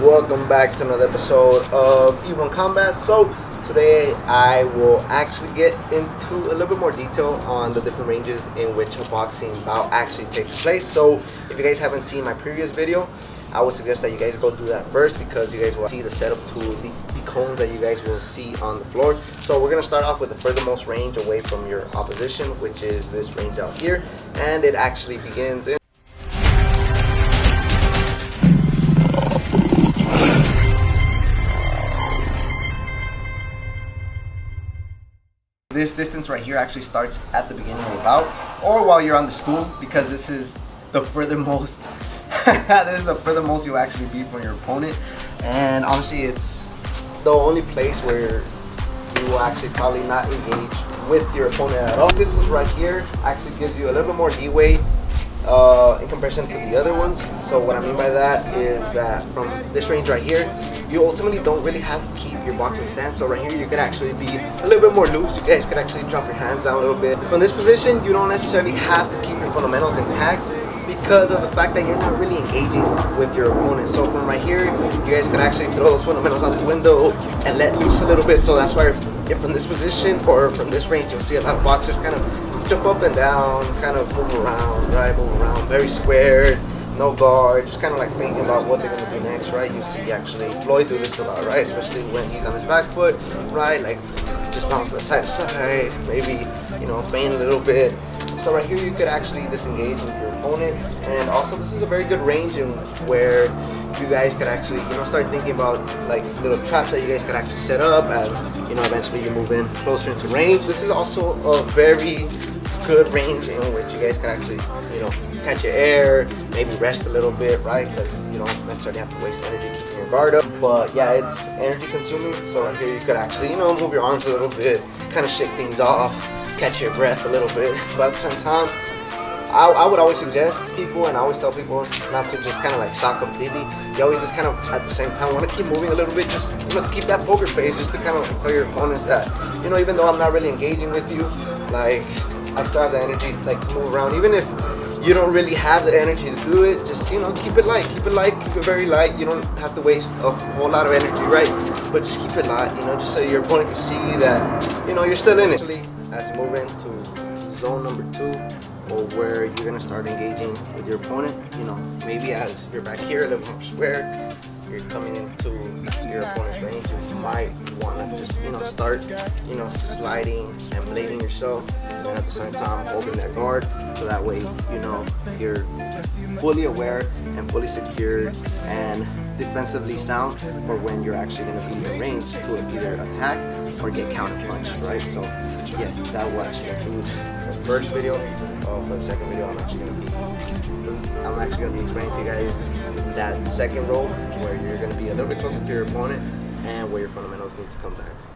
welcome back to another episode of E1 Combat. So today I will actually get into a little bit more detail on the different ranges in which a boxing bout actually takes place. So if you guys haven't seen my previous video, I would suggest that you guys go do that first, because you guys will see the setup to the cones that you guys will see on the floor. So we're going to start off with the furthermost range away from your opposition, which is this range out here, and it actually begins in this distance right here. Actually starts at the beginning of the bout, or while you're on the stool, because this is the furthermost this is the furthermost you'll actually be from your opponent. And honestly, it's the only place where you will actually probably not engage with your opponent at all. This is right here actually gives you a little bit more leeway in comparison to the other ones. So what I mean by that is that from this range right here, you ultimately don't really have to keep your boxing stance. So right here you could actually be a little bit more loose. You guys could actually drop your hands down a little bit. From this position, you don't necessarily have to keep your fundamentals intact, because of the fact that you're not really engaging with your opponent. So from right here, you guys could actually throw those fundamentals out the window and let loose a little bit. So that's why if from this position or from this range, you'll see a lot of boxers kind of jump up and down, kind of move around, right? Move around, very squared, no guard, just kind of like thinking about what they're going to do next, right? You see actually Floyd do this a lot, right? Especially when he's on his back foot, right? Like just bounce from side to side, maybe, you know, feint a little bit. So right here you could actually disengage with your opponent. And also this is a very good range in where you guys could actually, you know, start thinking about like little traps that you guys could actually set up as, you know, eventually you move in closer into range. This is also a very good range in which you guys can actually, you know, catch your air, maybe rest a little bit, right? Because you don't necessarily have to waste energy keeping your guard up. But yeah, it's energy consuming. So right here you could actually, you know, move your arms a little bit, kind of shake things off, catch your breath a little bit. But at the same time, I would always suggest people, and I always tell people not to just kind of like stop completely. You always just kind of at the same time want to keep moving a little bit, just, you know, to keep that poker face, just to kind of tell your opponents that, you know, even though I'm not really engaging with you, like I still have the energy to like move around. Even if you don't really have the energy to do it, just, you know, keep it light, keep it very light. You don't have to waste a whole lot of energy, right? But just keep it light, you know, just so your opponent can see that, you know, you're still in it. Actually, as you move into zone number 2, or where you're gonna start engaging with your opponent, you know, maybe as you're back here a little more square, you're coming into your opponent's range, you might want to just, you know, start, you know, sliding and blading yourself, and at the same time holding that guard, so that way, you know, you're fully aware and fully secured and defensively sound for when you're actually going to be in range to either attack or get counter punched, right? So yeah, that will actually include the first video. For the second video, I'm actually going to be explaining to you guys that second roll where you're going to be a little bit closer to your opponent and where your fundamentals need to come back.